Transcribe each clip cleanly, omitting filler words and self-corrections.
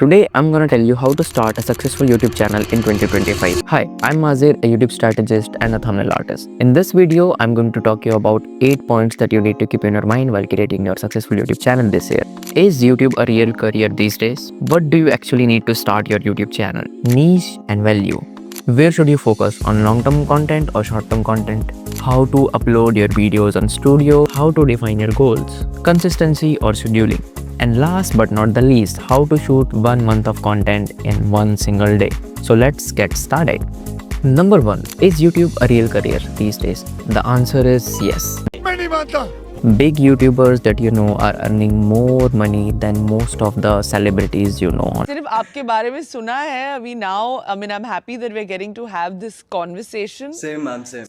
Today, I'm gonna tell you how to start a successful YouTube channel in 2025. Hi, I'm Mazid, a YouTube strategist and a thumbnail artist. In this video, I'm going to talk you about 8 points that you need to keep in your mind while creating your successful YouTube channel this year. Is YouTube a real career these days? What do you actually need to start your YouTube channel? Niche and value. Where should you focus, on long-term content or short-term content? How to upload your videos on Studio? How to define your goals? Consistency or scheduling? And last but not the least, how to shoot 1 month of content in one single day. So let's get started. Number 1. Is YouTube a real career these days? The answer is yes. Big YouTubers that you know are earning more money than most of the celebrities you know. सिर्फ आपके बारे में सुना है अभी now. I mean, I'm happy that we're getting to have this conversation. Same, ma'am, same.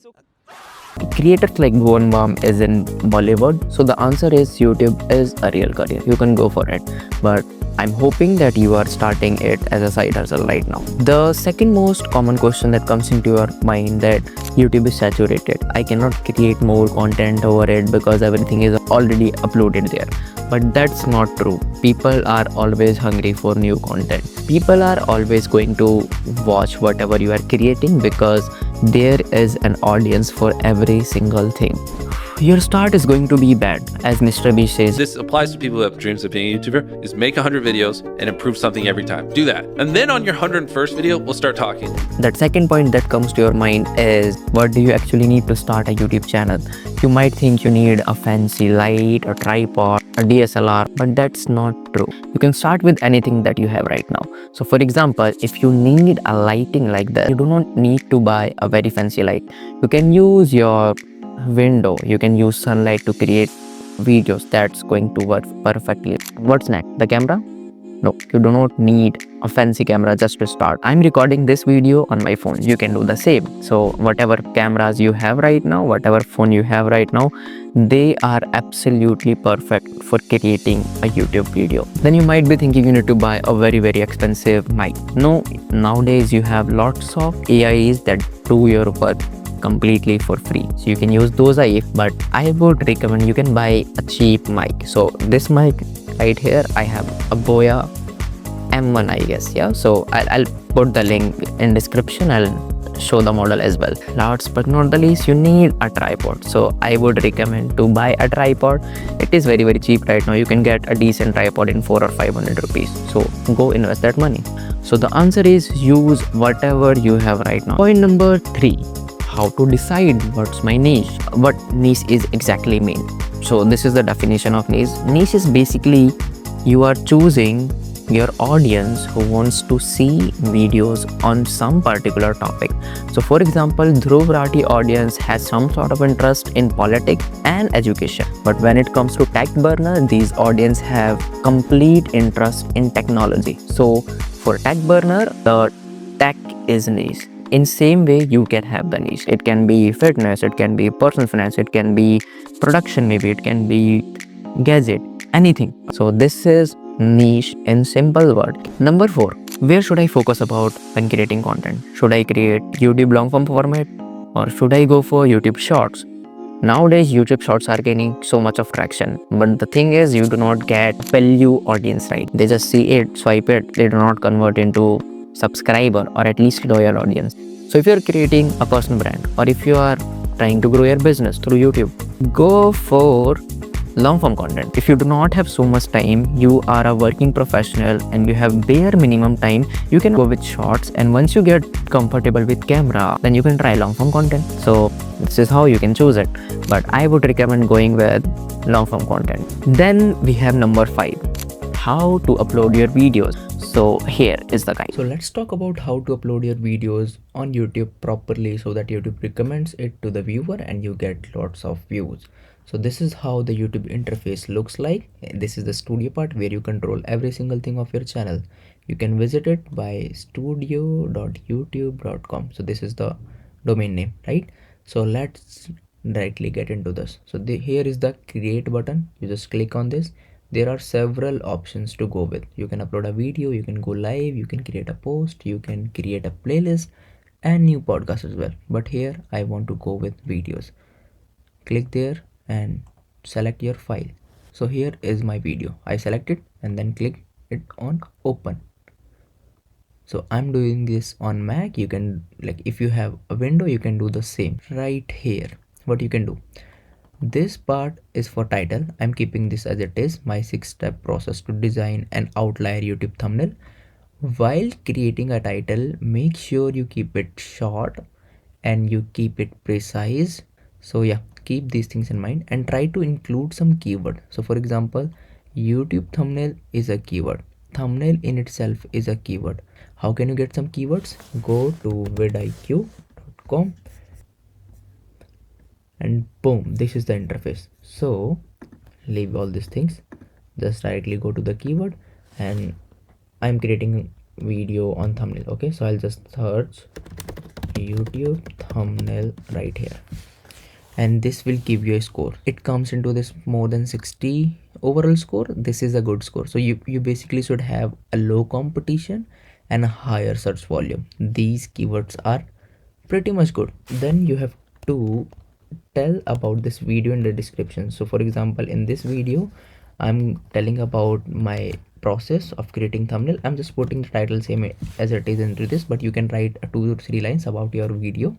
Creators like Bam is in Bollywood, so the answer is YouTube is a real career. You can go for it, but I'm hoping that you are starting it as a side hustle right now. The second most common question that comes into your mind that YouTube is saturated. I cannot create more content over it because everything is already uploaded there. But that's not true. People are always hungry for new content. People are always going to watch whatever you are creating because there is an audience for every single thing. Your start is going to be bad, as Mr. B says. This applies to people who have dreams of being a YouTuber, is make 100 videos and improve something every time. Do that. And then on your 101st video, we'll start talking. That second point that comes to your mind is, what do you actually need to start a YouTube channel? You might think you need a fancy light, a tripod, a DSLR, but that's not true. You can start with anything that you have right now. So for example, if you need a lighting like that, you do not need to buy a very fancy light. You can use your window, you can use sunlight to create videos that's going to work perfectly. What's next? The camera? No, you do not need a fancy camera just to start. I'm recording this video on my phone. You can do the same. So whatever cameras you have right now, whatever phone you have right now, they are absolutely perfect for creating a YouTube video. Then you might be thinking you need to buy a very expensive mic. No, nowadays you have lots of AIs that do your work completely for free, so you can use those AI, but I would recommend you can buy a cheap mic. So this mic right here, I have a Boya M1, I guess. Yeah, so I'll put the link in description. I'll show the model as well. Last but not the least, you need a tripod. So I would recommend to buy a tripod. It is very cheap right now. You can get a decent tripod in 400 or 500 rupees. So go invest that money. So the answer is use whatever you have right now. Point number 3. How to decide what's my niche. What niche is exactly mean? So this is the definition of niche. Niche is basically you are choosing your audience who wants to see videos on some particular topic. So for example, Dhruv Rathi audience has some sort of interest in politics and education. But when it comes to tech burner, these audience have complete interest in technology. So for tech burner, the tech is niche. In same way, you can have the niche. It can be fitness, it can be personal finance, it can be production, maybe it can be gadget, anything. So this is niche in simple word. Number 4. Where should I focus about when creating content? Should I create YouTube long form format or should I go for YouTube shorts? Nowadays, YouTube shorts are gaining so much of traction, but the thing is you do not get value audience, right? They just see it, swipe it, they do not convert into subscriber or at least loyal audience. So if you're creating a personal brand or if you are trying to grow your business through YouTube, go for long form content. If you do not have so much time, you are a working professional and you have bare minimum time, you can go with shorts, and once you get comfortable with camera, then you can try long form content. So this is how you can choose it, but I would recommend going with long form content. Then we have number 5. How to upload your videos. So here is the guide. So let's talk about how to upload your videos on YouTube properly so that YouTube recommends it to the viewer and you get lots of views. So this is how the YouTube interface looks like. This is the studio part where you control every single thing of your channel. You can visit it by studio.youtube.com. So this is the domain name, right? So let's directly get into this. So here is the create button. You just click on this. There are several options to go with. You can upload a video, you can go live, you can create a post, you can create a playlist and new podcast as well. But here I want to go with videos. Click there and select your file. So here is my video. I select it and then click it on open. So I'm doing this on Mac. You can, like, if you have a window, you can do the same. Right here, what you can do, this part is for title. I'm keeping this as it is, my 6-step process to design an outlier YouTube thumbnail. While creating a title, make sure you keep it short and you keep it precise. So yeah, keep these things in mind and try to include some keyword. So for example, YouTube thumbnail is a keyword, thumbnail in itself is a keyword. How can you get some keywords? Go to vidiq.com and boom, this is the interface. So leave all these things, just directly go to the keyword, and I'm creating video on thumbnail. Okay, so I'll just search YouTube thumbnail right here, and this will give you a score. It comes into this more than 60 overall score. This is a good score. So you basically should have a low competition and a higher search volume. These keywords are pretty much good. Then you have to tell about this video in the description. So for example, in this video I'm telling about my process of creating thumbnail. I'm just putting the title same as it is into this, but you can write 2 or 3 lines about your video,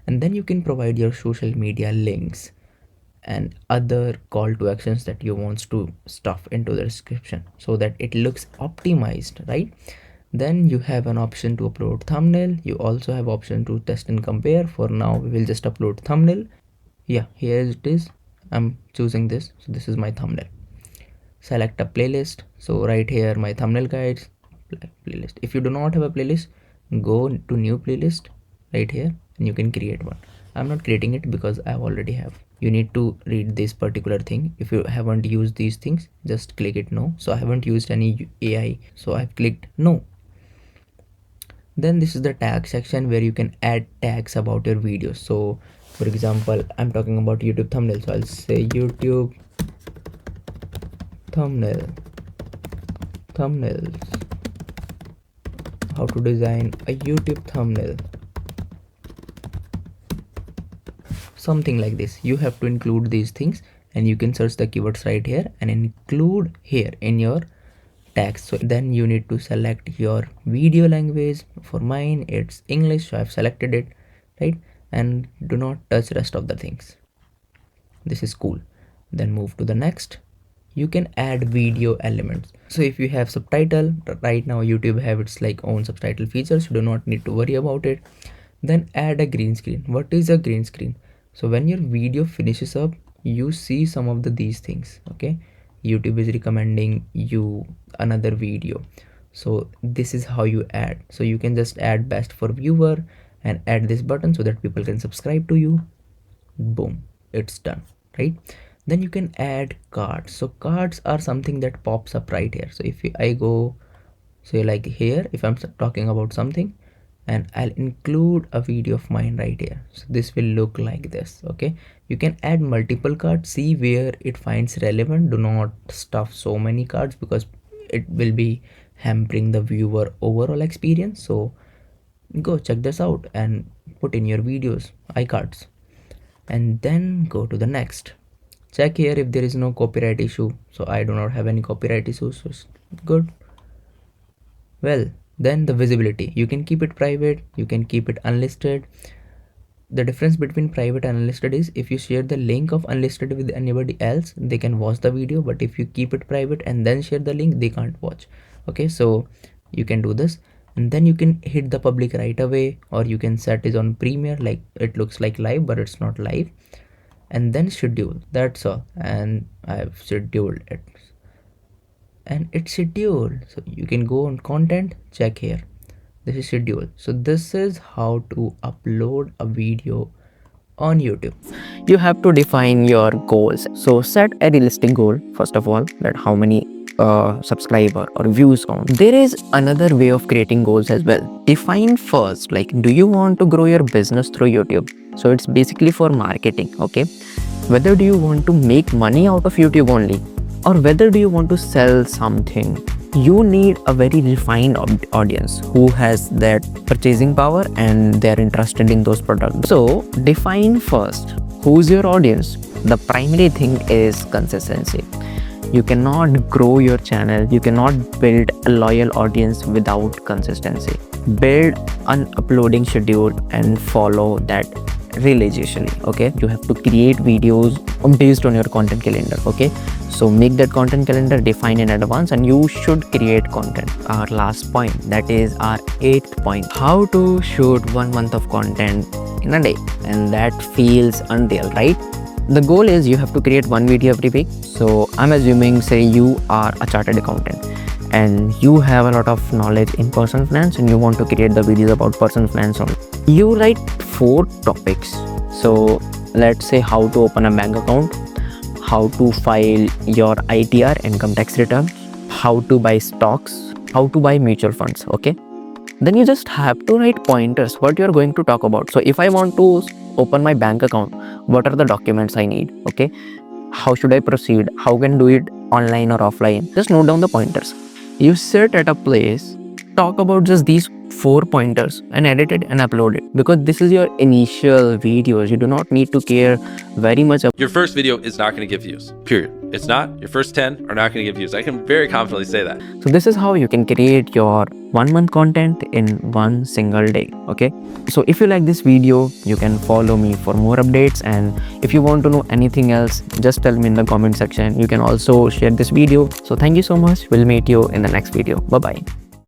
and then you can provide your social media links and other call to actions that you want to stuff into the description so that it looks optimized, right? Then you have an option to upload thumbnail. You also have option to test and compare. For now we will just upload thumbnail. Yeah, here it is. I'm choosing this, so this is my thumbnail. Select a playlist. So right here my thumbnail guides, playlist. If you do not have a playlist, go to new playlist right here and you can create one. I'm not creating it because I already have. You need to read this particular thing. If you haven't used these things, just click it no. So I haven't used any AI, so I've clicked no. Then this is the tag section where you can add tags about your videos. So for example, I'm talking about YouTube thumbnail, so I'll say YouTube thumbnails, how to design a YouTube thumbnail, something like this. You have to include these things, and you can search the keywords right here and include here in your tags. So then you need to select your video language. For mine it's English, so I've selected it, right? And do not touch rest of the things. This is cool. Then move to the next. You can add video elements. So if you have subtitle, right now YouTube have its like own subtitle features, you do not need to worry about it. Then add a green screen. What is a green screen? So when your video finishes up, you see some of these things. Okay, YouTube is recommending you another video. So this is how you add. So you can just add best for viewer and add this button so that people can subscribe to you. Boom, it's done, right? Then you can add cards. So cards are something that pops up right here. So if I go, say like here, if I'm talking about something, and I'll include a video of mine right here, so this will look like this. Okay, you can add multiple cards, see where it finds relevant. Do not stuff so many cards because it will be hampering the viewer overall experience. So go check this out and put in your videos iCards, and then go to the next. Check here if there is no copyright issue. So I do not have any copyright issues, so it's good. Well, then the visibility, you can keep it private, you can keep it unlisted. The difference between private and unlisted is if you share the link of unlisted with anybody else, they can watch the video, but if you keep it private and then share the link, they can't watch. Okay, so you can do this, and then you can hit the public right away, or you can set it on premiere, like it looks like live but it's not live. And then schedule, that's all, and I've scheduled it and it's scheduled. So you can go on content, check here, this is scheduled. So this is how to upload a video on YouTube. You have to define your goals. So set a realistic goal first of all, that how many subscriber or views count. There is another way of creating goals as well. Define first, like, do you want to grow your business through YouTube? So it's basically for marketing. Okay, whether do you want to make money out of YouTube only, or whether do you want to sell something? You need a very refined audience who has that purchasing power and they're interested in those products. So define first who's your audience. The primary thing is consistency. You cannot grow your channel, you cannot build a loyal audience without consistency. Build an uploading schedule and follow that religiously. Okay, you have to create videos based on your content calendar. Okay, so make that content calendar, define in advance, and you should create content. Our last point, that is our 8th point, how to shoot 1 month of content in a day. And that feels unreal, right? The goal is you have to create 1 video every week. So I'm assuming, say you are a chartered accountant and you have a lot of knowledge in personal finance and you want to create the videos about personal finance only. You write 4 topics. So let's say how to open a bank account, how to file your ITR, income tax return, how to buy stocks, how to buy mutual funds. Okay, then you just have to write pointers what you're going to talk about. So if I want to open my bank account, what are the documents I need? Okay, how should I proceed? How can do it online or offline? Just note down the pointers. You sit at a place, talk about just these 4 pointers and edit it and upload it, because this is your initial videos. You do not need to care very much about Your first video is not going to get views, period. It's not. Your first 10 are not going to get views. I can very confidently say that. So this is how you can create your 1 month content in 1 single day. Okay, so if you like this video, you can follow me for more updates, and if you want to know anything else, just tell me in the comment section. You can also share this video. So thank you so much. We'll meet you in the next video. Bye bye.